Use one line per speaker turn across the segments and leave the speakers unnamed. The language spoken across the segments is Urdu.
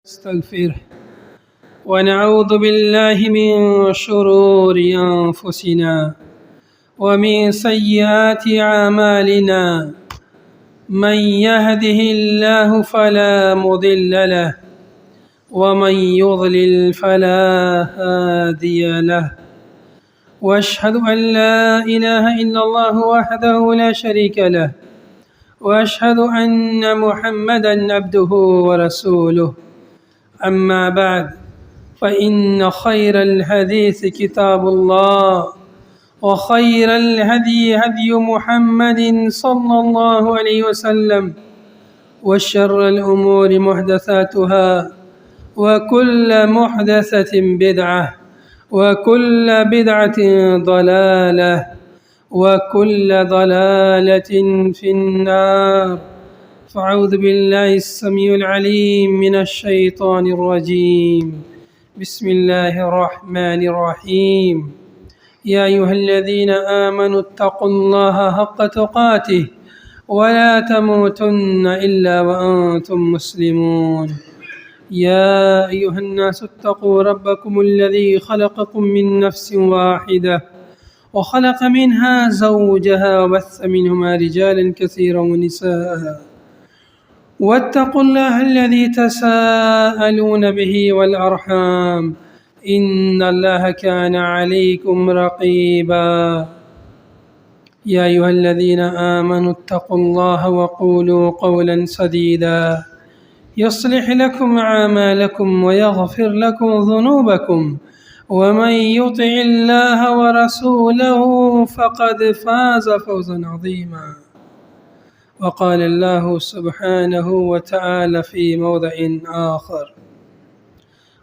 نستغفره ونعوذ بالله من شرور أنفسنا ومن سيئات أعمالنا من يهده الله فلا مضل له ومن يضلل فلا هادي له وأشهد أن لا إله إلا الله وحده لا شريك له وأشهد أن محمدًا عبده ورسوله أما بعد فإن خير الحديث كتاب الله وخير الهدي هدي محمد صلى الله عليه وسلم وشر الأمور محدثاتها وكل محدثة بدعة وكل بدعة ضلالة وكل ضلالة في النار فأعوذ بالله السميع العليم من الشيطان الرجيم بسم الله الرحمن الرحيم يا أيها الذين آمنوا اتقوا الله حق تقاته ولا تموتن إلا وأنتم مسلمون يا أيها الناس اتقوا ربكم الذي خلقكم من نفس واحدة وخلق منها زوجها وبث منهما رجالا كثيرا ونساء واتقوا الله الذي تساءلون به والأرحام إن الله كان عليكم رقيبا يا أيها الذين آمنوا اتقوا الله وقولوا قولا سديدا يصلح لكم أعمالكم ويغفر لكم ذنوبكم ومن يطع الله ورسوله فقد فاز فوزا عظيما وقال الله سبحانه وتعالى في موضع آخر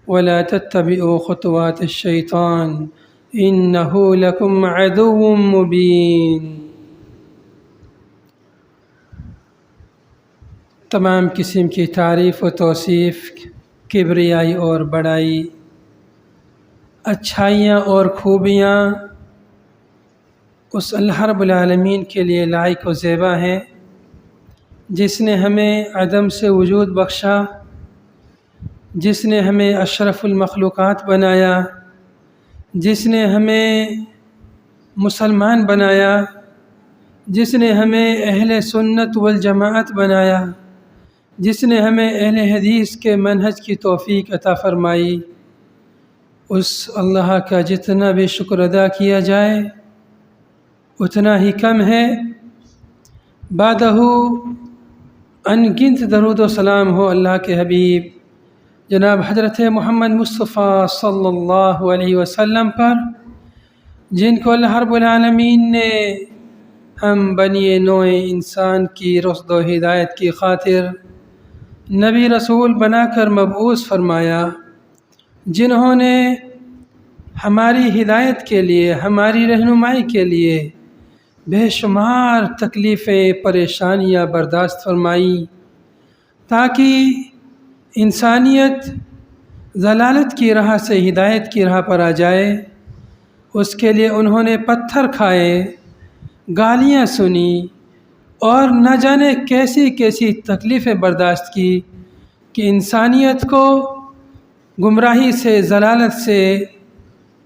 ولا تتبعوا خطوات الشيطان إنه لكم عدو مبين۔ تمام قسم کی تعریف و توصیف، کبریائی اور بڑائی، اچھائیاں اور خوبیاں اس اللہ رب العالمین کے لیے لائق و زیبا ہیں، جس نے ہمیں عدم سے وجود بخشا، جس نے ہمیں اشرف المخلوقات بنایا، جس نے ہمیں مسلمان بنایا، جس نے ہمیں اہل سنت والجماعت بنایا، جس نے ہمیں اہل حدیث کے منہج کی توفیق عطا فرمائی، اس اللہ کا جتنا بھی شکر ادا کیا جائے اتنا ہی کم ہے۔ بعدہ ان گنت درود و سلام ہو اللہ کے حبیب جناب حضرت محمد مصطفیٰ صلی اللہ علیہ وسلم پر، جن کو اللہ رب العالمین نے ہم بنی نوع انسان کی رشد و ہدایت کی خاطر نبی رسول بنا کر مبعوث فرمایا، جنہوں نے ہماری ہدایت کے لیے، ہماری رہنمائی کے لیے بے شمار تکلیفیں، پریشانیاں برداشت فرمائی، تاکہ انسانیت ضلالت کی راہ سے ہدایت کی راہ پر آ جائے۔ اس کے لیے انہوں نے پتھر کھائے، گالیاں سنی اور نہ جانے کیسی کیسی تکلیفیں برداشت کی کہ انسانیت کو گمراہی سے، ضلالت سے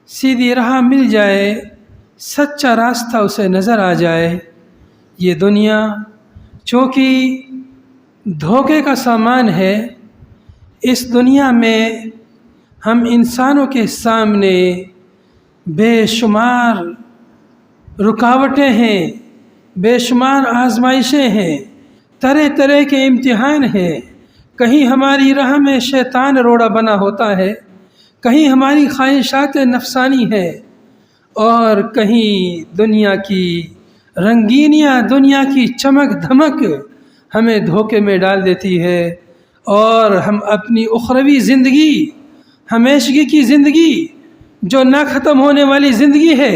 سیدھی راہ مل جائے، سچا راستہ اسے نظر آ جائے۔ یہ دنیا چونکہ دھوکے کا سامان ہے، اس دنیا میں ہم انسانوں کے سامنے بے شمار رکاوٹیں ہیں، بے شمار آزمائشیں ہیں، طرح طرح کے امتحان ہیں۔ کہیں ہماری راہ میں شیطان روڑا بنا ہوتا ہے، کہیں ہماری خواہشات نفسانی ہے، اور کہیں دنیا کی رنگینیاں، دنیا کی چمک دھمک ہمیں دھوکے میں ڈال دیتی ہے، اور ہم اپنی اخروی زندگی، ہمیشگی کی زندگی جو نہ ختم ہونے والی زندگی ہے،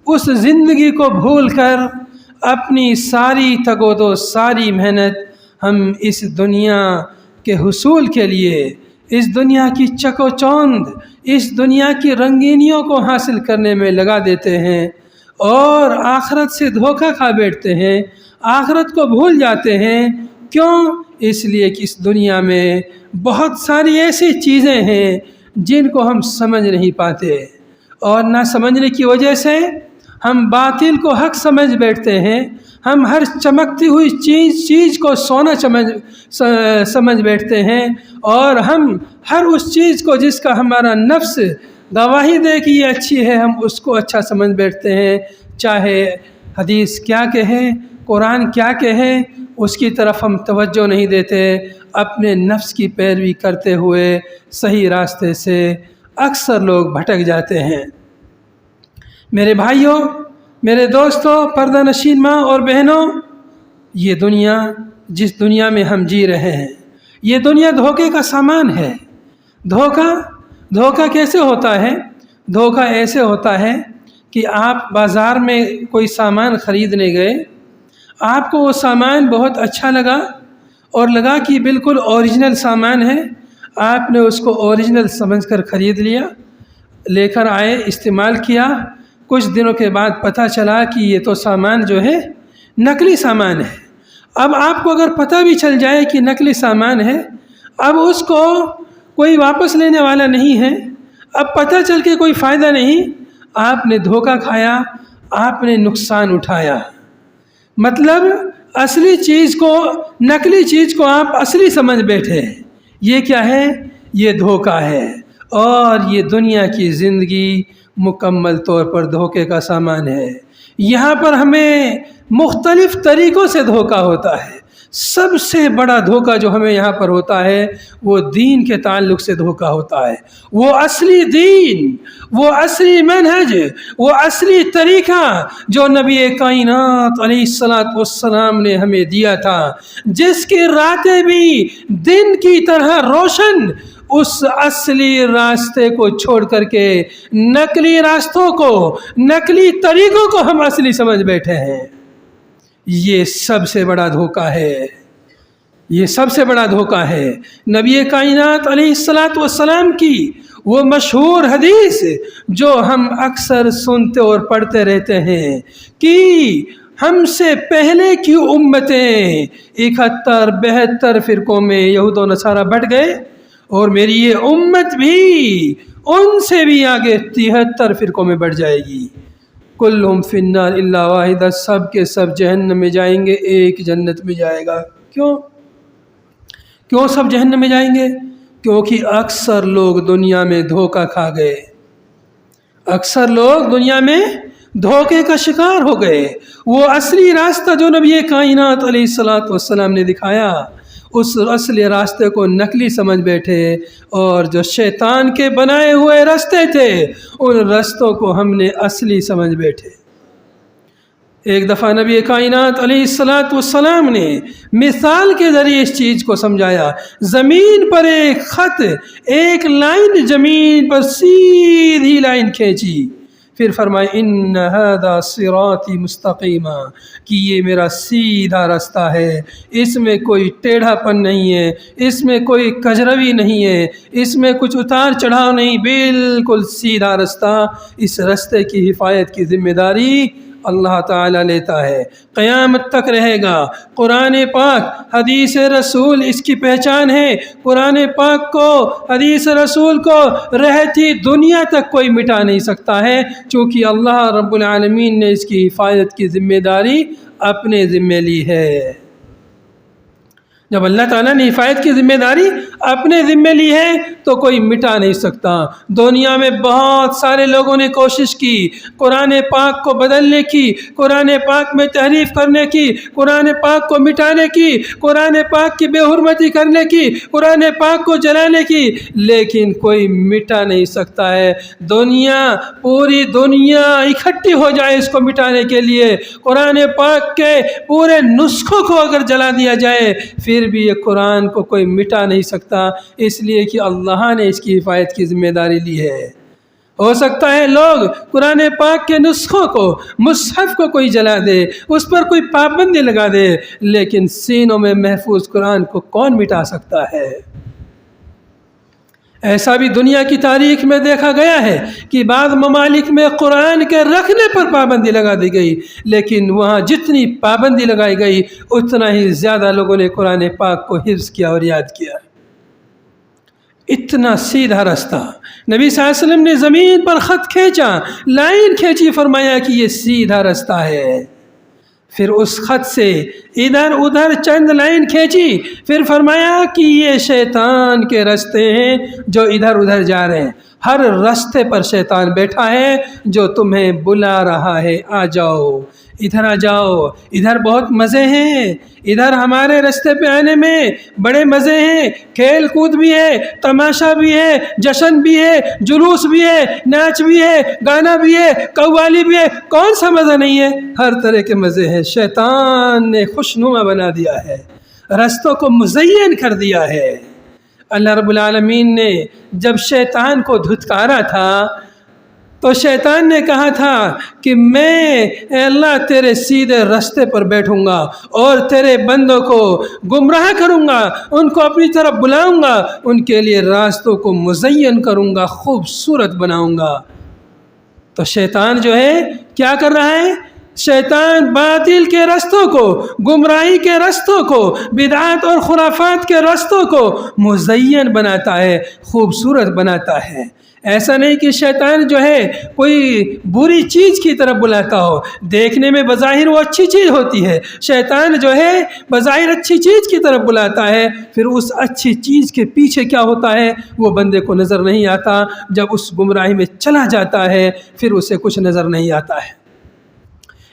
اس زندگی کو بھول کر اپنی ساری تگ و دو، ساری محنت ہم اس دنیا کے حصول کے لیے، اس دنیا کی چک و چوند، اس دنیا کی رنگینیوں کو حاصل کرنے میں لگا دیتے ہیں، اور آخرت سے دھوکہ کھا بیٹھتے ہیں، آخرت کو بھول جاتے ہیں، کیوں؟ اس لیے کہ اس دنیا میں بہت ساری ایسی چیزیں ہیں جن کو ہم سمجھ نہیں پاتے، اور نہ سمجھنے کی وجہ سے ہم باطل کو حق سمجھ بیٹھتے ہیں، ہم ہر چمکتی ہوئی چیز کو سونا سمجھ بیٹھتے ہیں، اور ہم ہر اس چیز کو جس کا ہمارا نفس گواہی دے کہ یہ اچھی ہے ہم اس کو اچھا سمجھ بیٹھتے ہیں، چاہے حدیث کیا کہے، قرآن کیا کہے، اس کی طرف ہم توجہ نہیں دیتے، اپنے نفس کی پیروی کرتے ہوئے صحیح راستے سے اکثر لوگ بھٹک جاتے ہیں۔ میرے بھائیوں، میرے دوستوں، پردہ نشین ماں اور بہنوں، یہ دنیا جس دنیا میں ہم جی رہے ہیں، یہ دنیا دھوکے کا سامان ہے۔ دھوکہ کیسے ہوتا ہے؟ دھوکہ ایسے ہوتا ہے کہ آپ بازار میں کوئی سامان خریدنے گئے، آپ کو وہ سامان بہت اچھا لگا اور لگا کہ بالکل اوریجنل سامان ہے، آپ نے اس کو اوریجنل سمجھ کر خرید لیا، لے کر آئے، استعمال کیا، کچھ دنوں کے بعد پتہ چلا کہ یہ تو سامان جو ہے نقلی سامان ہے۔ اب آپ کو اگر پتہ بھی چل جائے کہ نقلی سامان ہے، اب اس کو کوئی واپس لینے والا نہیں ہے، اب پتہ چل کے کوئی فائدہ نہیں، آپ نے دھوکہ کھایا، آپ نے نقصان اٹھایا۔ مطلب اصلی چیز کو، نقلی چیز کو آپ اصلی سمجھ بیٹھے۔ یہ کیا ہے؟ یہ دھوکہ ہے، اور یہ دنیا کی زندگی مکمل طور پر دھوکے کا سامان ہے۔ یہاں پر ہمیں مختلف طریقوں سے دھوکہ ہوتا ہے۔ سب سے بڑا دھوکہ جو ہمیں یہاں پر ہوتا ہے وہ دین کے تعلق سے دھوکہ ہوتا ہے۔ وہ اصلی دین، وہ اصلی منہج، وہ اصلی طریقہ جو نبی کائنات علیہ السلام نے ہمیں دیا تھا، جس کی راتیں بھی دن کی طرح روشن، اس اصلی راستے کو چھوڑ کر کے نقلی راستوں کو، نقلی طریقوں کو ہم اصلی سمجھ بیٹھے ہیں۔ یہ سب سے بڑا دھوکہ ہے، یہ سب سے بڑا دھوکہ ہے۔ نبی کائنات علیہ السلام کی وہ مشہور حدیث جو ہم اکثر سنتے اور پڑھتے رہتے ہیں کہ ہم سے پہلے کی امتیں 71-72 فرقوں میں یہود و نصارہ بٹ گئے، اور میری یہ امت بھی ان سے بھی آگے 73 فرقوں میں بڑھ جائے گی۔ کلہم فی النار الا واحدہ، سب کے سب جہنم میں جائیں گے، ایک جنت میں جائے گا۔ کیوں سب جہنم میں جائیں گے؟ کیونکہ اکثر لوگ دنیا میں دھوکہ کھا گئے، اکثر لوگ دنیا میں دھوکے کا شکار ہو گئے۔ وہ اصلی راستہ جو نبی کائنات علیہ السلام نے دکھایا، اس اصلی راستے کو نقلی سمجھ بیٹھے، اور جو شیطان کے بنائے ہوئے راستے تھے ان رستوں کو ہم نے اصلی سمجھ بیٹھے۔ ایک دفعہ نبی کائنات علیہ السلام نے مثال کے ذریعے اس چیز کو سمجھایا۔ زمین پر ایک خط، ایک لائن زمین پر سیدھی لائن کھینچی، پھر فرمائے ان ھذا صراطی مستقیما، کہ یہ میرا سیدھا راستہ ہے، اس میں کوئی ٹیڑھا پن نہیں ہے، اس میں کوئی کجروی نہیں ہے، اس میں کچھ اتار چڑھاؤ نہیں، بالکل سیدھا راستہ۔ اس راستے کی حفاظت کی ذمہ داری اللہ تعالیٰ لیتا ہے، قیامت تک رہے گا۔ قرآن پاک، حدیث رسول اس کی پہچان ہے۔ قرآن پاک کو، حدیث رسول کو رہتی دنیا تک کوئی مٹا نہیں سکتا ہے، چونکہ اللہ رب العالمین نے اس کی حفاظت کی ذمہ داری اپنے ذمہ لی ہے۔ جب اللہ تعالیٰ نے حفاظت کی ذمہ داری اپنے ذمہ لی ہے تو کوئی مٹا نہیں سکتا۔ دنیا میں بہت سارے لوگوں نے کوشش کی قرآن پاک کو بدلنے کی، قرآن پاک میں تحریف کرنے کی، قرآن پاک کو مٹانے کی، قرآن پاک کی بے حرمتی کرنے کی، قرآن پاک کو جلانے کی، لیکن کوئی مٹا نہیں سکتا ہے۔ پوری دنیا اکٹھی ہو جائے اس کو مٹانے کے لیے، قرآن پاک کے پورے نسخوں کو اگر جلا دیا جائے، پھر بھی یہ قرآن کو کوئی مٹا نہیں سکتا، اس لیے کہ اللہ نے اس کی حفاظت کی ذمہ داری لی ہے۔ ہو سکتا ہے لوگ قرآن پاک کے نسخوں کو، مصحف کو کوئی جلا دے، اس پر کوئی پابندی لگا دے، لیکن سینوں میں محفوظ قرآن کو کون مٹا سکتا ہے؟ ایسا بھی دنیا کی تاریخ میں دیکھا گیا ہے کہ بعض ممالک میں قرآن کے رکھنے پر پابندی لگا دی گئی، لیکن وہاں جتنی پابندی لگائی گئی اتنا ہی زیادہ لوگوں نے قرآن پاک کو حفظ کیا اور یاد کیا۔ اتنا سیدھا رستہ نبی صلی اللہ علیہ وسلم نے زمین پر خط کھینچا، لائن کھینچی، فرمایا کہ یہ سیدھا رستہ ہے۔ پھر اس خط سے ادھر ادھر چند لائن کھینچی، پھر فرمایا کہ یہ شیطان کے رستے ہیں جو ادھر ادھر جا رہے ہیں، ہر رستے پر شیطان بیٹھا ہے جو تمہیں بلا رہا ہے، آ جاؤ، ادھر آ جاؤ، ادھر بہت مزے ہیں، ادھر ہمارے رستے پہ آنے میں بڑے مزے ہیں، کھیل کود بھی ہے، تماشا بھی ہے، جشن بھی ہے، جلوس بھی ہے، ناچ بھی ہے، گانا بھی ہے، قوالی بھی ہے، کون سا مزہ نہیں ہے؟ ہر طرح کے مزے ہیں۔ شیطان نے خوشنما بنا دیا ہے، رستوں کو مزین کر دیا ہے۔ اللہ رب العالمین نے جب شیطان کو دھتکارا تھا تو شیطان نے کہا تھا کہ میں اے اللہ تیرے سیدھے رستے پر بیٹھوں گا اور تیرے بندوں کو گمراہ کروں گا، ان کو اپنی طرف بلاؤں گا، ان کے لیے راستوں کو مزین کروں گا، خوبصورت بناؤں گا۔ تو شیطان جو ہے کیا کر رہا ہے؟ شیطان باطل کے رستوں کو، گمراہی کے رستوں کو، بدعات اور خرافات کے رستوں کو مزین بناتا ہے، خوبصورت بناتا ہے۔ ایسا نہیں کہ شیطان جو ہے کوئی بری چیز کی طرف بلاتا ہو، دیکھنے میں بظاہر وہ اچھی چیز ہوتی ہے، شیطان جو ہے بظاہر اچھی چیز کی طرف بلاتا ہے، پھر اس اچھی چیز کے پیچھے کیا ہوتا ہے وہ بندے کو نظر نہیں آتا، جب اس گمراہی میں چلا جاتا ہے پھر اسے کچھ نظر نہیں آتا ہے۔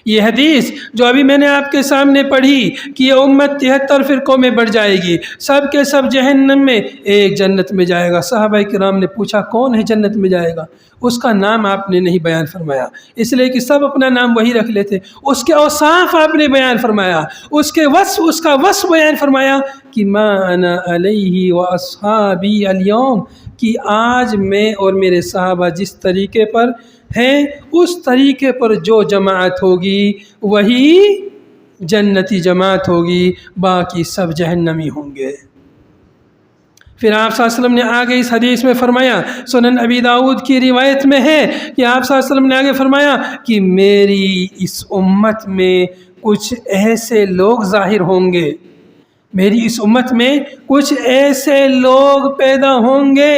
یہ حدیث جو ابھی میں نے آپ کے سامنے پڑھی کہ یہ امت 73 فرقوں میں بڑھ جائے گی، سب کے سب جہنم میں، ایک جنت میں جائے گا۔ صحابہ کرام نے پوچھا کون ہے جنت میں جائے گا؟ اس کا نام آپ نے نہیں بیان فرمایا، اس لیے کہ سب اپنا نام وہی رکھ لیتے۔ اس کے اوصاف آپ نے بیان فرمایا، اس کا وصف بیان فرمایا کہ ما انا علیہ و اصحابی الیوم، کہ آج میں اور میرے صحابہ جس طریقے پر ہیں اس طریقے پر جو جماعت ہوگی وہی جنتی جماعت ہوگی، باقی سب جہنمی ہوں گے۔ پھر آپ صلی اللہ علیہ وسلم نے آگے اس حدیث میں فرمایا، سنن ابی داؤد کی روایت میں ہے کہ آپ صلی اللہ علیہ وسلم نے آگے فرمایا کہ میری اس امت میں کچھ ایسے لوگ ظاہر ہوں گے، میری اس امت میں کچھ ایسے لوگ پیدا ہوں گے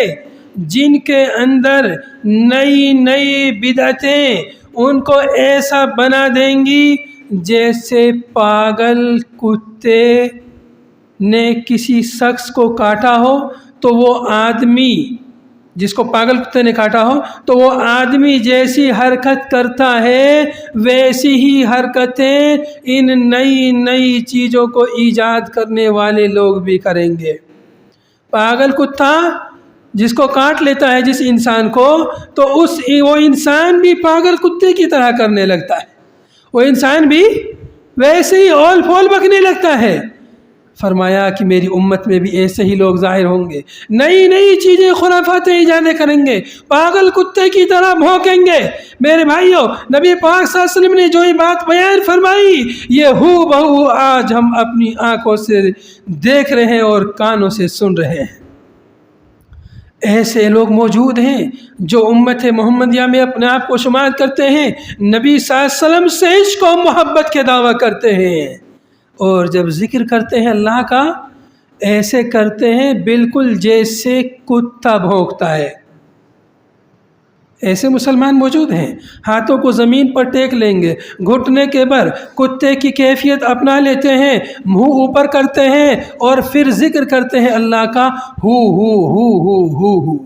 جن کے اندر نئی نئی بدعتیں ان کو ایسا بنا دیں گی جیسے پاگل کتے نے کسی شخص کو کاٹا ہو تو وہ آدمی، جس کو پاگل کتے نے کاٹا ہو تو وہ آدمی جیسی حرکت کرتا ہے ویسی ہی حرکتیں ان نئی نئی چیزوں کو ایجاد کرنے والے لوگ بھی کریں گے۔ پاگل کتا جس کو کاٹ لیتا ہے جس انسان کو، تو وہ انسان بھی پاگل کتے کی طرح کرنے لگتا ہے، وہ انسان بھی ویسے ہی اول پھول بکنے لگتا ہے۔ فرمایا کہ میری امت میں بھی ایسے ہی لوگ ظاہر ہوں گے، نئی نئی چیزیں خرافاتیں ایجاد کریں گے، پاگل کتے کی طرح بھونکیں گے۔ میرے بھائیوں، نبی پاک صلی اللہ علیہ وسلم نے جو یہ بات بیان فرمائی یہ ہو بہو آج ہم اپنی آنکھوں سے دیکھ رہے ہیں اور کانوں سے سن رہے ہیں۔ ایسے لوگ موجود ہیں جو امت محمدیہ میں اپنے آپ کو شمار کرتے ہیں، نبی صلی اللہ علیہ وسلم سے عشق و محبت کے دعویٰ کرتے ہیں، اور جب ذکر کرتے ہیں اللہ کا ایسے کرتے ہیں بالکل جیسے کتا بھونکتا ہے۔ ایسے مسلمان موجود ہیں، ہاتھوں کو زمین پر ٹیک لیں گے، گھٹنے کے بر کتے کی کیفیت اپنا لیتے ہیں، منہ اوپر کرتے ہیں اور پھر ذکر کرتے ہیں اللہ کا ہو ہو ہو ہو ہو ہو،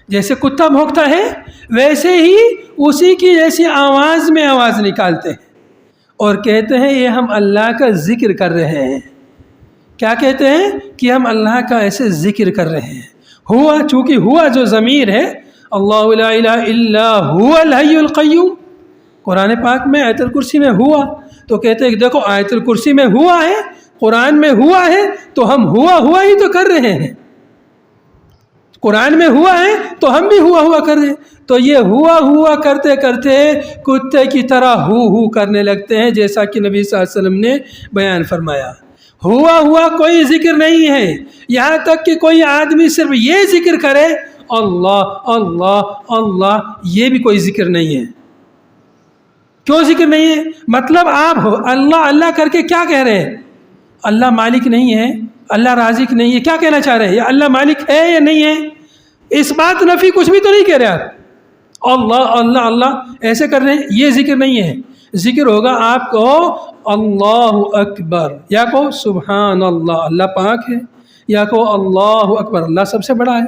جیسے کتا بھونکتا ہے ویسے ہی اسی کی جیسی آواز میں آواز نکالتے ہیں اور کہتے ہیں یہ ہم اللہ کا ذکر کر رہے ہیں۔ کیا کہتے ہیں؟ کہ ہم اللہ کا ایسے ذکر کر رہے ہیں۔ ہوا، چونکہ ہوا جو ضمیر ہے، اللہ لا الہ الا هو الحی القیوم، قرآن پاک میں آیت الکرسی میں ہوا، تو کہتے ہیں کہ دیکھو آیت الکرسی میں ہوا ہے، قرآن میں ہوا ہے، تو ہم ہوا ہی تو کر رہے ہیں، قرآن میں ہوا ہے تو ہم بھی ہوا کر رہے ہیں۔ تو یہ ہوا کرتے کرتے کتے کی طرح ہو کرنے لگتے ہیں، جیسا کہ نبی صلی اللہ علیہ وسلم نے بیان فرمایا۔ ہوا کوئی ذکر نہیں ہے، یہاں تک کہ کوئی آدمی صرف یہ ذکر کرے اللہ اللہ اللہ، یہ بھی کوئی ذکر نہیں ہے۔ کیوں ذکر نہیں ہے؟ مطلب آپ اللہ اللہ کر کے کیا کہہ رہے ہیں؟ اللہ مالک نہیں ہے، اللہ رازق نہیں ہے، کیا کہنا چاہ رہے ہیں؟ یا اللہ مالک ہے یا نہیں ہے؟ اس بات نفی کچھ بھی تو نہیں کہہ رہے آپ۔ اللہ اللہ اللہ ایسے کر رہے ہیں، یہ ذکر نہیں ہے۔ ذکر ہوگا آپ کو اللہ اکبر، یا کو سبحان اللہ اللہ پاک ہے، یا کو اللہ اکبر اللہ سب سے بڑا ہے،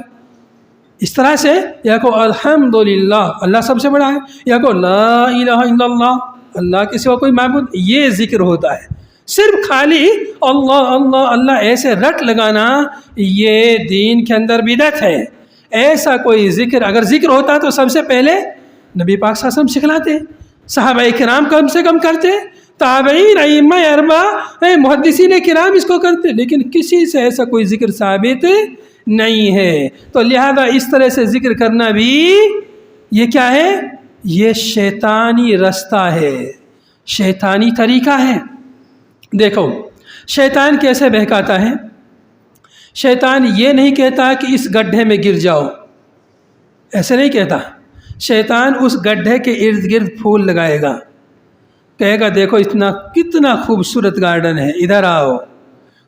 اس طرح سے، یا کو الحمدللہ اللہ سب سے بڑا ہے، یا کو لا الہ الا اللہ اللہ کے سوا کوئی معبود، یہ ذکر ہوتا ہے۔ صرف خالی اللہ اللہ اللہ ایسے رٹ لگانا یہ دین کے اندر بدعت ہے۔ ایسا کوئی ذکر اگر ذکر ہوتا تو سب سے پہلے نبی پاک صلی اللہ علیہ وسلم سکھلاتے، صحابہ کرام کم سے کم کرتے، تابعین ائمہ اربعہ محدثین کرام اس کو کرتے، لیکن کسی سے ایسا کوئی ذکر ثابت نہیں ہے۔ تو لہذا اس طرح سے ذکر کرنا بھی یہ کیا ہے؟ یہ شیطانی رستہ ہے، شیطانی طریقہ ہے۔ دیکھو شیطان کیسے بہکاتا ہے۔ شیطان یہ نہیں کہتا کہ اس گڈھے میں گر جاؤ، ایسے نہیں کہتا۔ شیطان اس گڈھے کے ارد گرد پھول لگائے گا، کہے گا دیکھو کتنا خوبصورت گارڈن ہے، ادھر آؤ،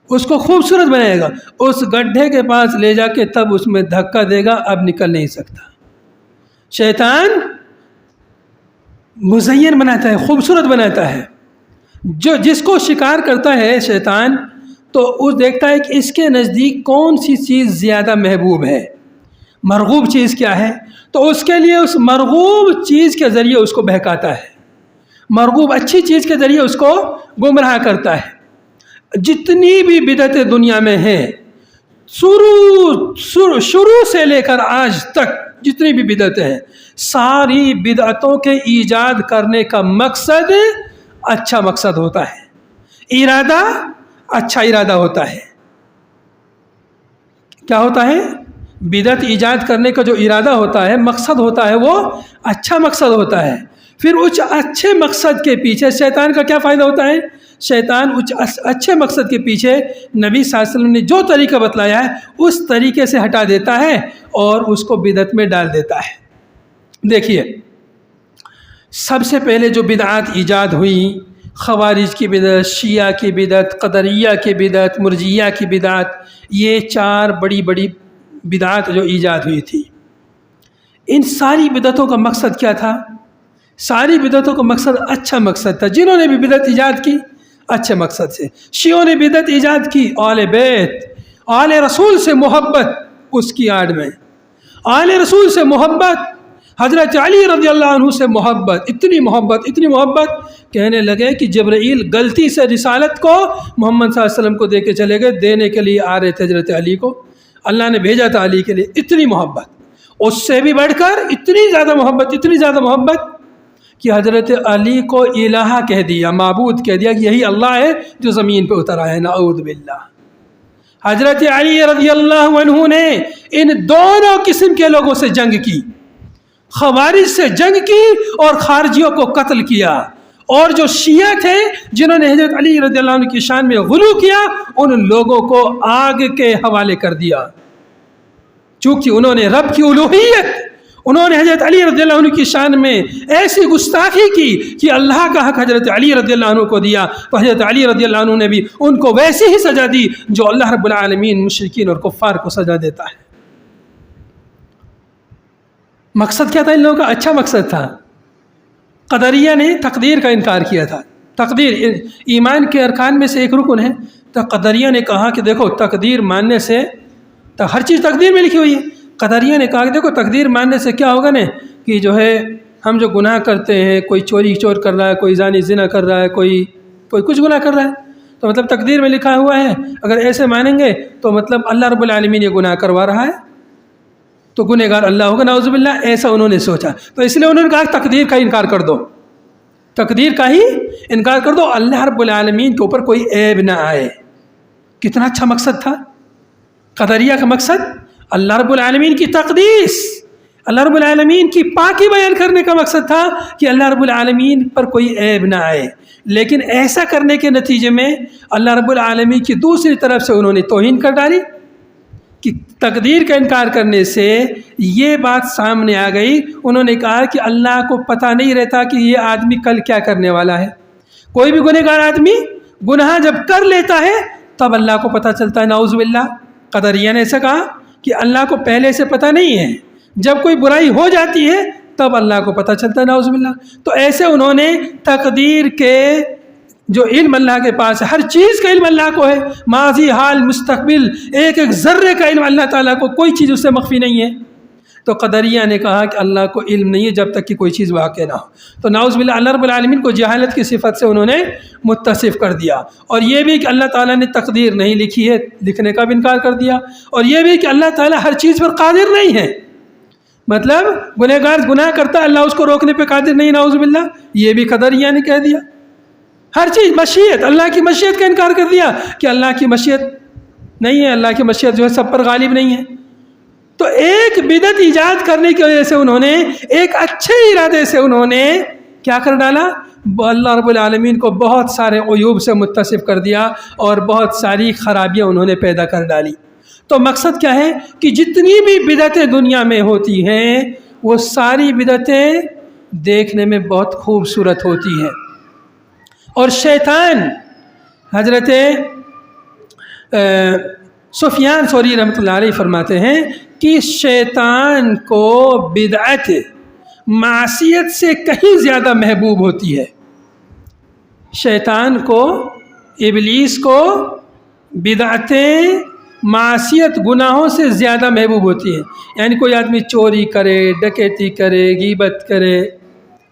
اس کو خوبصورت بنائے گا، اس گڈھے کے پاس لے جا کے تب اس میں دھکا دے گا، اب نکل نہیں سکتا۔ شیطان مزین بناتا ہے، خوبصورت بناتا ہے۔ جس کو شکار کرتا ہے شیطان تو اس دیکھتا ہے کہ اس کے نزدیک کون سی چیز زیادہ محبوب ہے، مرغوب چیز کیا ہے، تو اس کے لیے اس مرغوب چیز کے ذریعے اس کو بہکاتا ہے، مرغوب اچھی چیز کے ذریعے اس کو گمراہ کرتا ہے۔ جتنی بھی بدعتیں دنیا میں ہیں، شروع سے لے کر آج تک جتنی بھی بدعتیں ہیں، ساری بدعتوں کے ایجاد کرنے کا مقصد اچھا مقصد ہوتا ہے، ارادہ اچھا ارادہ ہوتا ہے۔ کیا ہوتا ہے؟ بدعت ایجاد کرنے کا جو ارادہ ہوتا ہے، مقصد ہوتا ہے، وہ اچھا مقصد ہوتا ہے۔ پھر اس اچھے مقصد کے پیچھے شیطان کا کیا فائدہ ہوتا ہے؟ شیطان اس اچھے مقصد کے پیچھے نبی صلی اللہ علیہ وسلم نے جو طریقہ بتلایا ہے اس طریقے سے ہٹا دیتا ہے اور اس کو بدعت میں ڈال دیتا ہے۔ دیکھیے سب سے پہلے جو بدعات ایجاد ہوئی، خوارج کی بدعت، شیعہ کی بدعت، قدریہ کی بدعت، مرجیہ کی بدعت، یہ 4 بڑی بڑی بدعات جو ایجاد ہوئی تھی، ان ساری بدعتوں کا مقصد کیا تھا؟ ساری بدعتوں کا مقصد اچھا مقصد تھا۔ جنہوں نے بھی بدعت ایجاد کی اچھے مقصد سے، شیعوں نے بدعت ایجاد کی آل بیت، آل رسول سے محبت، اس کی آڑ میں آل رسول سے محبت، حضرت علی رضی اللہ عنہ سے محبت، اتنی محبت کہنے لگے کہ جبرائیل غلطی سے رسالت کو محمد صلی اللہ علیہ وسلم کو دے کے چلے گئے، دینے کے لیے آ رہے تھے حضرت علی کو، اللہ نے بھیجا تھا علی کے لیے، اتنی محبت، اس سے بھی بڑھ کر اتنی زیادہ محبت کہ حضرت علی کو الہ کہہ دیا، معبود کہہ دیا کہ یہی اللہ ہے جو زمین پہ اترا ہے، نعوذ باللہ۔ حضرت علی رضی اللہ عنہ نے ان دونوں قسم کے لوگوں سے جنگ کی، خوارج سے جنگ کی اور خارجیوں کو قتل کیا، اور جو شیعہ تھے جنہوں نے حضرت علی رضی اللہ عنہ کی شان میں غلو کیا، ان لوگوں کو آگ کے حوالے کر دیا، چونکہ انہوں نے رب کی الوہیت، انہوں نے حضرت علی رضی اللہ عنہ کی شان میں ایسی گستاخی کی کہ اللہ کا حق حضرت علی رضی اللہ عنہ کو دیا، تو حضرت علی رضی اللہ عنہ نے بھی ان کو ویسی ہی سزا دی جو اللہ رب العالمین مشرکین اور کفار کو سزا دیتا ہے۔ مقصد کیا تھا ان لوگوں کا؟ اچھا مقصد تھا۔ قدریہ نے تقدیر کا انکار کیا تھا، تقدیر ایمان کے ارکان میں سے ایک رکن ہے، تو قدریہ نے کہا کہ دیکھو تقدیر ماننے سے ہر چیز تقدیر میں لکھی ہوئی ہے۔ قدریہ نے کہا کہ دیکھو تقدیر ماننے سے کیا ہوگا نا کہ جو ہے ہم جو گناہ کرتے ہیں، کوئی چور کر رہا ہے، کوئی زانی زنا کر رہا ہے، کوئی کچھ گناہ کر رہا ہے، تو مطلب تقدیر میں لکھا ہوا ہے، اگر ایسے مانیں گے تو مطلب اللہ رب العالمین یہ گناہ کروا رہا ہے تو گنہگار اللہ ہوگا، نعوذ باللہ، ایسا انہوں نے سوچا، تو اس لیے انہوں نے کہا تقدیر کا انکار کر دو، تقدیر کا ہی انکار کر دو، اللہ رب العالمین کے اوپر کوئی عیب نہ آئے۔ کتنا اچھا مقصد تھا قدریہ کا مقصد، اللہ رب العالمین کی تقدیس، اللہ رب العالمین کی پاکی بیان کرنے کا مقصد تھا کہ اللہ رب العالمین پر کوئی عیب نہ آئے، لیکن ایسا کرنے کے نتیجے میں اللہ رب العالمین کی دوسری طرف سے انہوں نے توہین کر ڈالی کہ تقدیر کا انکار کرنے سے یہ بات سامنے آ گئی، انہوں نے کہا کہ اللہ کو پتہ نہیں رہتا کہ یہ آدمی کل کیا کرنے والا ہے۔ کوئی بھی گنہگار آدمی گناہ جب کر لیتا ہے تب اللہ کو پتہ چلتا ہے، نعوذ باللہ۔ قدریہ نے ایسا کہا کہ اللہ کو پہلے سے پتہ نہیں ہے، جب کوئی برائی ہو جاتی ہے تب اللہ کو پتہ چلتا ہے، نعوذ باللہ۔ تو ایسے انہوں نے تقدیر کے جو علم اللہ کے پاس ہے، ہر چیز کا علم اللہ کو ہے، ماضی حال مستقبل ایک ایک ذرے کا علم اللہ تعالیٰ کو، کوئی چیز اس سے مخفی نہیں ہے۔ تو قدریہ نے کہا کہ اللہ کو علم نہیں ہے جب تک کہ کوئی چیز واقع نہ ہو، تو نعوذ باللہ اللہ رب العالمین کو جہالت کی صفت سے انہوں نے متصف کر دیا، اور یہ بھی کہ اللہ تعالیٰ نے تقدیر نہیں لکھی ہے، لکھنے کا بھی انکار کر دیا، اور یہ بھی کہ اللہ تعالیٰ ہر چیز پر قادر نہیں ہے، مطلب گنہگار گناہ کرتا ہے اللہ اس کو روکنے پہ قادر نہیں، نعوذ باللہ، یہ بھی قدریہ نے کہہ دیا۔ ہر چیز مشیت، اللہ کی مشیت کا انکار کر دیا کہ اللہ کی مشیت نہیں ہے، اللہ کی مشیت جو ہے سب پر غالب نہیں ہے۔ تو ایک بدعت ایجاد کرنے کی وجہ سے انہوں نے، ایک اچھے ارادے سے انہوں نے کیا کر ڈالا، اللہ رب العالمین کو بہت سارے عیوب سے متصف کر دیا اور بہت ساری خرابیاں انہوں نے پیدا کر ڈالی۔ تو مقصد کیا ہے کہ جتنی بھی بدعتیں دنیا میں ہوتی ہیں وہ ساری بدعتیں دیکھنے میں بہت خوبصورت ہوتی ہیں، اور شیطان، حضرت سفیان ثوری رحمۃ اللہ علیہ فرماتے ہیں کہ شیطان کو بدعت معصیت سے کہیں زیادہ محبوب ہوتی ہے۔ شیطان کو، ابلیس کو بدعتیں معصیت گناہوں سے زیادہ محبوب ہوتی ہے۔ یعنی کوئی آدمی چوری کرے، ڈکیتی کرے، غیبت کرے،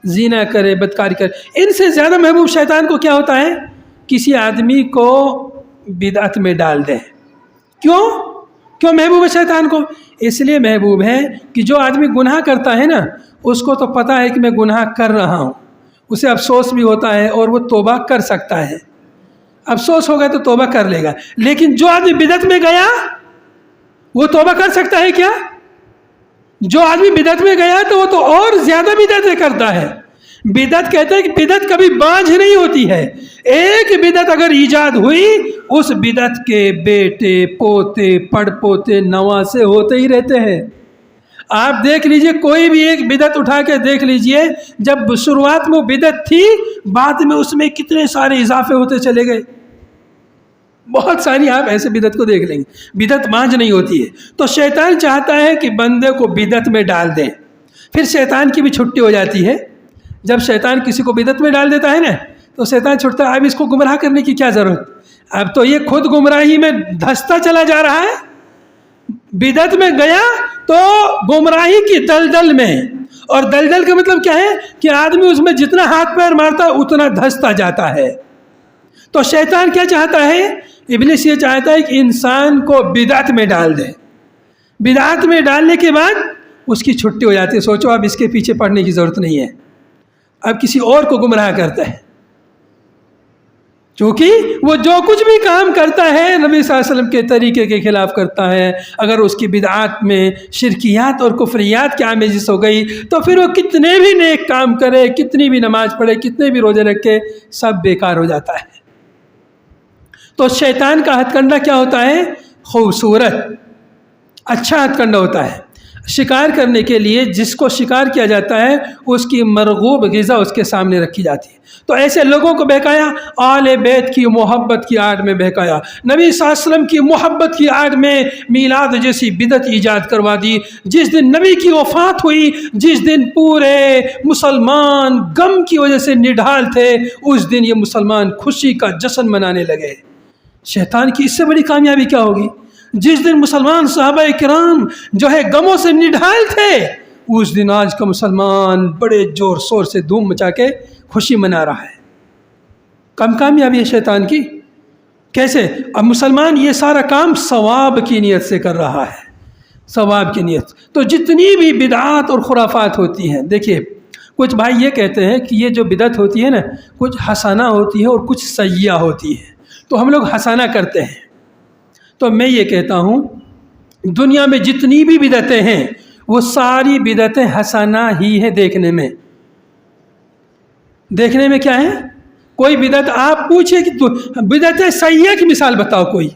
زنا کرے، بدکاری کرے، ان سے زیادہ محبوب شیطان کو کیا ہوتا ہے، کسی آدمی کو بدعت میں ڈال دے۔ کیوں محبوب ہے شیطان کو؟ اس لیے محبوب ہے کہ جو آدمی گناہ کرتا ہے نا، اس کو تو پتہ ہے کہ میں گناہ کر رہا ہوں، اسے افسوس بھی ہوتا ہے اور وہ توبہ کر سکتا ہے، افسوس ہوگا تو توبہ کر لے گا۔ لیکن جو آدمی بدعت میں گیا وہ توبہ کر سکتا ہے کیا؟ جو آدمی بدعت میں گیا تو وہ تو اور زیادہ بدعتیں کرتا ہے۔ بدعت کہتے ہیں کہ بدعت کبھی بانجھ نہیں ہوتی ہے، ایک بدعت اگر ایجاد ہوئی اس بدعت کے بیٹے، پوتے، پڑ پوتے، نواسے ہوتے ہی رہتے ہیں۔ آپ دیکھ لیجئے، کوئی بھی ایک بدعت اٹھا کے دیکھ لیجئے، جب شروعات میں بدعت تھی بعد میں اس میں کتنے سارے اضافے ہوتے چلے گئے، بہت ساری آپ ایسے بدعت کو دیکھ لیں گے، بدعت بانجھ نہیں ہوتی ہے۔ تو شیطان چاہتا ہے کہ بندے کو بدعت میں ڈال دیں، پھر شیطان کی بھی چھٹی ہو جاتی ہے۔ جب شیطان کسی کو بدعت میں ڈال دیتا ہے نا تو شیطان چھوٹتا ہے، اب اس کو گمراہ کرنے کی کیا ضرورت، اب تو یہ خود گمراہی میں دھستا چلا جا رہا ہے۔ بدعت میں گیا تو گمراہی کی دلدل میں، اور دلدل کا مطلب کیا ہے کہ آدمی اس میں جتنا ہاتھ پیر مارتا ہے اتنا دھستا جاتا ہے۔ تو شیطان کیا چاہتا ہے، ابلیس یہ چاہتا ہے کہ انسان کو بدعت میں ڈال دے، بدعت میں ڈالنے کے بعد اس کی چھٹی ہو جاتی ہے۔ سوچو اب اس کے پیچھے پڑنے کی ضرورت نہیں ہے، اب کسی اور کو گمراہ کرتا ہے، کیونکہ وہ جو کچھ بھی کام کرتا ہے نبی صلی اللہ علیہ وسلم کے طریقے کے خلاف کرتا ہے۔ اگر اس کی بدعات میں شرکیات اور کفریات کی آمیزش ہو گئی تو پھر وہ کتنے بھی نیک کام کرے، کتنی بھی نماز پڑھے، کتنے بھی روزے رکھے، سب بیکار ہو جاتا ہے۔ تو شیطان کا ہتھ کنڈا کیا ہوتا ہے، خوبصورت اچھا ہتھ کنڈا ہوتا ہے۔ شکار کرنے کے لیے جس کو شکار کیا جاتا ہے اس کی مرغوب غذا اس کے سامنے رکھی جاتی ہے۔ تو ایسے لوگوں کو بہکایا، آل بیت کی محبت کی آڑ میں بہکایا، نبی صلی اللہ علیہ وسلم کی محبت کی آڑ میں میلاد جیسی بدعت ایجاد کروا دی۔ جس دن نبی کی وفات ہوئی، جس دن پورے مسلمان غم کی وجہ سے نڈھال تھے، اس دن یہ مسلمان خوشی کا جشن منانے لگے۔ شیطان کی اس سے بڑی کامیابی کیا ہوگی؟ جس دن مسلمان صحابہ کرام جو ہے غموں سے نڈھال تھے، اس دن آج کا مسلمان بڑے زور شور سے دھوم مچا کے خوشی منا رہا ہے۔ کم کامیابی ہے شیطان کی؟ کیسے؟ اب مسلمان یہ سارا کام ثواب کی نیت سے کر رہا ہے، ثواب کی نیت۔ تو جتنی بھی بدعات اور خرافات ہوتی ہیں، دیکھیے کچھ بھائی یہ کہتے ہیں کہ یہ جو بدعت ہوتی ہے نا، کچھ حسنہ ہوتی ہے اور کچھ سیئہ ہوتی ہے، تو ہم لوگ حسنہ کرتے ہیں۔ تو میں یہ کہتا ہوں دنیا میں جتنی بھی بدعتیں ہیں وہ ساری بدعتیں حسنہ ہی ہے دیکھنے میں کیا ہے؟ کوئی بدعت آپ پوچھے کہ بدعت سیئہ کی مثال بتاؤ کوئی.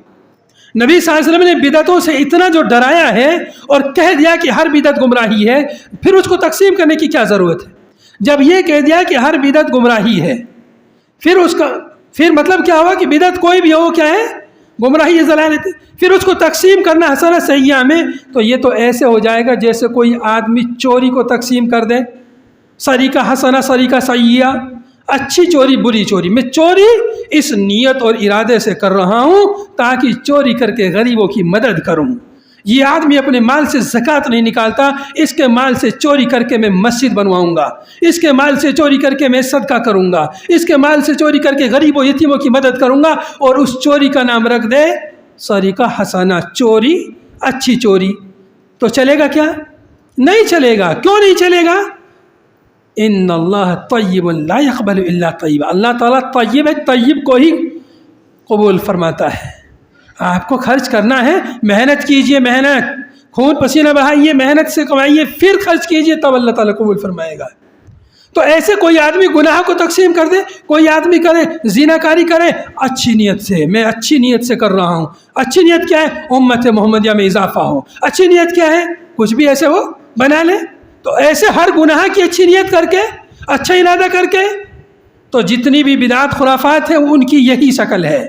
نبی صلی اللہ علیہ وسلم نے بدعتوں سے اتنا جو ڈرایا ہے اور کہہ دیا کہ ہر بدعت گمراہی ہے، پھر اس کو تقسیم کرنے کی کیا ضرورت ہے؟ جب یہ کہہ دیا کہ ہر بدعت گمراہی ہے، پھر مطلب کیا ہوا کہ بدعت کوئی بھی ہو کیا ہے؟ گمراہی ہے، ضلالت ہے. پھر اس کو تقسیم کرنا حسنہ سیئہ میں، تو یہ تو ایسے ہو جائے گا جیسے کوئی آدمی چوری کو تقسیم کر دے، سریقہ حسنہ سریقہ سیئہ، اچھی چوری بری چوری. میں چوری اس نیت اور ارادے سے کر رہا ہوں تاکہ چوری کر کے غریبوں کی مدد کروں. یہ آدمی اپنے مال سے زکوٰۃ نہیں نکالتا، اس کے مال سے چوری کر کے میں مسجد بنواؤں گا، اس کے مال سے چوری کر کے میں صدقہ کروں گا، اس کے مال سے چوری کر کے غریبوں یتیموں کی مدد کروں گا، اور اس چوری کا نام رکھ دے سریقہ حسنہ، چوری اچھی چوری. تو چلے گا کیا؟ نہیں چلے گا. کیوں نہیں چلے گا؟ ان اللہ طیب لا یقبل الا طیبا. اللہ تعالیٰ طیب ہے، طیب کو ہی قبول فرماتا ہے. آپ کو خرچ کرنا ہے، محنت کیجئے، محنت خون پسینہ بہائیے، محنت سے کمائیے، پھر خرچ کیجئے، تب اللہ تعالیٰ قبول فرمائے گا. تو ایسے کوئی آدمی گناہ کو تقسیم کر دے، کوئی آدمی کرے زنا کاری کرے اچھی نیت سے، میں اچھی نیت سے کر رہا ہوں. اچھی نیت کیا ہے؟ امت محمدیہ میں اضافہ ہو. اچھی نیت کیا ہے؟ کچھ بھی ایسے وہ بنا لے. تو ایسے ہر گناہ کی اچھی نیت کر کے، اچھا ارادہ کر کے، تو جتنی بھی بدعات خرافات ہیں ان کی یہی شکل ہے.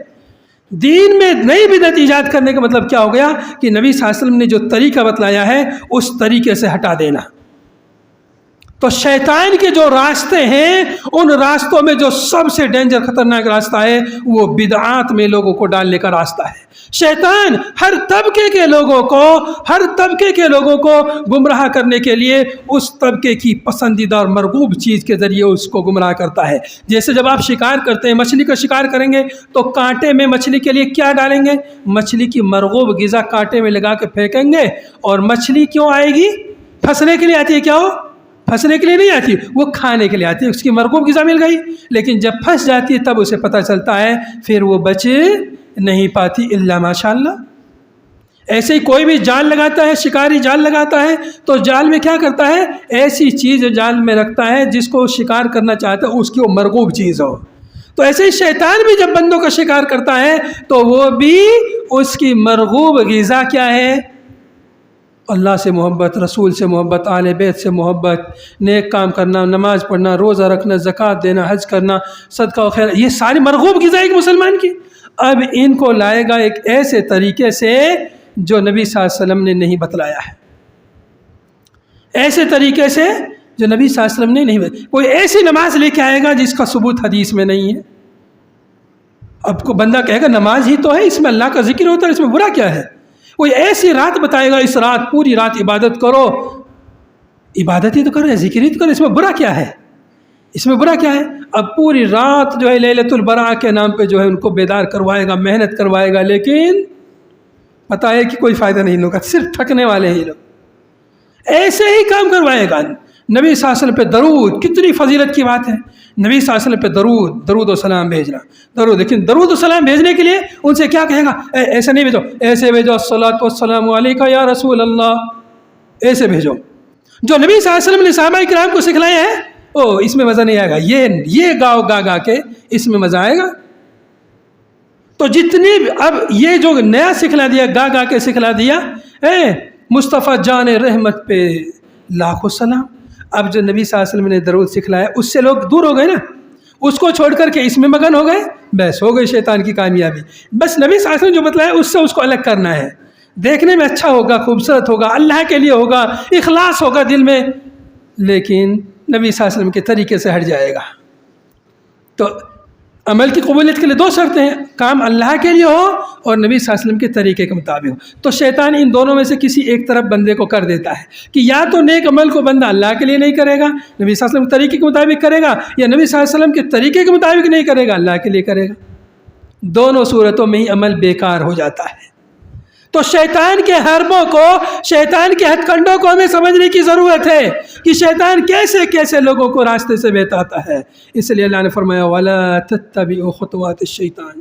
دین میں نئی بدعت ایجاد کرنے کا مطلب کیا ہو گیا کہ نبی صلی اللہ علیہ وسلم نے جو طریقہ بتلایا ہے اس طریقے سے ہٹا دینا. تو شیطان کے جو راستے ہیں ان راستوں میں جو سب سے ڈینجر خطرناک راستہ ہے وہ بدعات میں لوگوں کو ڈالنے کا راستہ ہے. شیطان ہر طبقے کے لوگوں کو گمراہ کرنے کے لیے اس طبقے کی پسندیدہ اور مرغوب چیز کے ذریعے اس کو گمراہ کرتا ہے. جیسے جب آپ شکار کرتے ہیں، مچھلی کا شکار کریں گے تو کانٹے میں مچھلی کے لیے کیا ڈالیں گے؟ مچھلی کی مرغوب غذا کانٹے میں لگا کے پھینکیں گے. اور مچھلی کیوں آئے گی؟ پھنسنے کے لیے آتی ہے. کیا ہو؟ پھنسنے کے لیے نہیں آتی، وہ کھانے کے لیے آتی ہے. اس کی مرغوب غذا مل گئی، لیکن جب پھنس جاتی ہے تب اسے پتہ چلتا ہے، پھر وہ بچ نہیں پاتی الا ماشاء اللہ. ایسے ہی کوئی بھی جال لگاتا ہے، شکاری جال لگاتا ہے تو جال میں کیا کرتا ہے؟ ایسی چیز جال میں رکھتا ہے جس کو شکار کرنا چاہتا ہے اس کی وہ مرغوب چیز ہو. تو ایسے ہی شیطان بھی جب بندوں کا شکار کرتا ہے تو وہ بھی اس کی مرغوب غذا کیا ہے؟ اللہ سے محبت، رسول سے محبت، اہل بیت سے محبت، نیک کام کرنا، نماز پڑھنا، روزہ رکھنا، زکوٰۃ دینا، حج کرنا، صدقہ و خیر، یہ ساری مرغوب غذا ایک مسلمان کی. اب ان کو لائے گا ایک ایسے طریقے سے جو نبی صلی اللہ علیہ وسلم نے نہیں بتلایا ہے. ایسے طریقے سے جو نبی صلی اللہ علیہ وسلم نے نہیں بتلایا. کوئی ایسی نماز لے کے آئے گا جس کا ثبوت حدیث میں نہیں ہے. اب کو بندہ کہے گا نماز ہی تو ہے، اس میں اللہ کا ذکر ہوتا ہے، اس میں برا کیا ہے؟ کوئی ایسی رات بتائے گا، اس رات پوری رات عبادت کرو. عبادت ہی تو کرو، ذکر ہی تو کرو، اس میں برا کیا ہے؟ اس میں برا کیا ہے؟ اب پوری رات جو ہے لیلۃ البراء کے نام پہ جو ہے ان کو بیدار کروائے گا، محنت کروائے گا، لیکن پتہ ہے کہ کوئی فائدہ نہیں ہوگا، صرف تھکنے والے ہی لوگ. ایسے ہی کام کروائے گا. نبی صلی اللہ علیہ وسلم پہ درود، کتنی فضیلت کی بات ہے. نبی صلی اللہ علیہ وسلم پہ درود و سلام بھیجنا، لیکن درود و سلام بھیجنے کے لیے ان سے کیا کہے گا؟ ایسے نہیں بھیجو، ایسے بھیجو، الصلاۃ والسلام علیکہ یا رسول اللہ، ایسے بھیجو. جو نبی صلی اللہ علیہ وسلم نے صحابہ کرام کو سکھلایا ہے اس میں مزہ نہیں آئے گا. یہ گاؤ گا کے اس میں مزہ آئے گا. تو جتنی اب یہ جو نیا سکھلا دیا، گا کے سکھلا دیا، مصطفیٰ جان رحمت پہ لاکھوں سلام. اب جو نبی صلی اللہ علیہ وسلم نے درود سکھلایا اس سے لوگ دور ہو گئے نا، اس کو چھوڑ کر کے اس میں مگن ہو گئے، بس ہو گئی شیطان کی کامیابی. بس نبی صلی اللہ علیہ وسلم جو بتلایا اس سے اس کو الگ کرنا ہے. دیکھنے میں اچھا ہوگا، خوبصورت ہوگا، اللہ کے لیے ہوگا، اخلاص ہوگا دل میں، لیکن نبی صلی اللہ علیہ وسلم کے طریقے سے ہٹ جائے گا. تو عمل کی قبولیت کے لیے دو شرطیں ہیں، کام اللہ کے لیے ہو اور نبی صلی اللہ علیہ وسلم کے طریقے کے مطابق ہو. تو شیطان ان دونوں میں سے کسی ایک طرف بندے کو کر دیتا ہے کہ یا تو نیک عمل کو بندہ اللہ کے لیے نہیں کرے گا، نبی صلی اللہ علیہ وسلم کے طریقے کے مطابق کرے گا، یا نبی صلی اللہ علیہ وسلم کے طریقے کے مطابق نہیں کرے گا، اللہ کے لیے کرے گا. دونوں صورتوں میں ہی عمل بیکار ہو جاتا ہے. تو شیطان کے حربوں کو، شیطان کے ہتھ کنڈوں کو ہمیں سمجھنے کی ضرورت ہے کہ شیطان کیسے کیسے لوگوں کو راستے سے بہتاتا ہے. اس لیے اللہ نے فرمایا وَلَا تَتَّبِعُوا خُطُوَاتِ الشَّيْطَانِ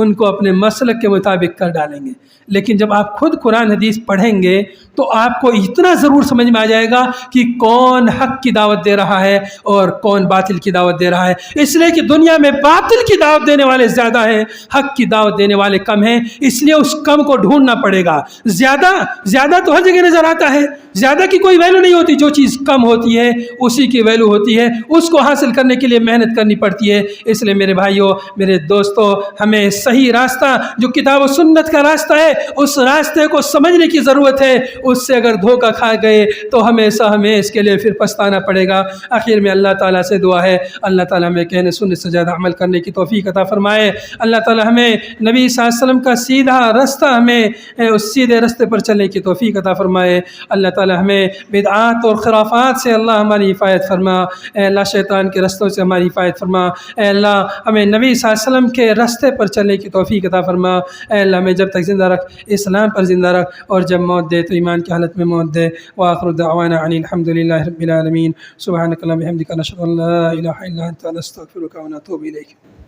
ان کو اپنے مسلک کے مطابق کر ڈالیں گے۔ لیکن جب آپ خود قرآن حدیث پڑھیں گے تو آپ کو اتنا ضرور سمجھ میں آ جائے گا کہ کون حق کی دعوت دے رہا ہے اور کون باطل کی دعوت دے رہا ہے۔ اس لیے کہ دنیا میں باطل کی دعوت دینے والے زیادہ ہیں، حق کی دعوت دینے والے کم ہیں، اس لیے اس کم کو ڈھونڈنا پڑے گا۔ زیادہ تو ہر جگہ نظر آتا ہے، زیادہ کی کوئی ویلو نہیں ہوتی، جو چیز کم ہوتی ہے اسی کی ویلو ہوتی ہے، اس کو حاصل کرنے کے لیے محنت کرنی پڑتی ہے۔ اس لیے میرے بھائیوں، میرے دوستوں، ہمیں صحیح راستہ جو کتاب و سنت کا راستہ ہے اس راستے کو سمجھنے کی ضرورت ہے۔ اس سے اگر دھوکہ کھا گئے تو ہمیشہ ہمیں اس کے لیے پھر پچھتانا پڑے گا۔ آخر میں اللہ تعالیٰ سے دعا ہے اللہ تعالیٰ ہمیں کہنے سننے سے زیادہ عمل کرنے کی توفیق عطا فرمائے۔ اللہ تعالیٰ ہمیں نبی صلی اللہ علیہ وسلم کا سیدھا راستہ، ہمیں اس سیدھے راستے پر چلنے کی توفیق عطا فرمائے۔ اللہ تعالیٰ ہمیں بدعات اور خرافات سے اللہ ہماری حفاظت فرما۔ اے اللہ شیطان کے رستوں سے ہماری حفاظت فرما۔ اے اللہ ہمیں نبی صلی اللہ علیہ وسلم کے راستے پر چلنے کی توفیق عطا فرما۔ اے اللہ ہمیں جب تک زندہ رکھ، اسلام پر زندہ رکھ، اور جب موت دے تو ایمان کی حالت میں موت دے۔ وآخر دعوانا ان الحمد للہ رب العالمین۔ سبحانک اللہم وبحمدک، نشہد ان لا الہ الا انت، نستغفرک ونتوب الیک۔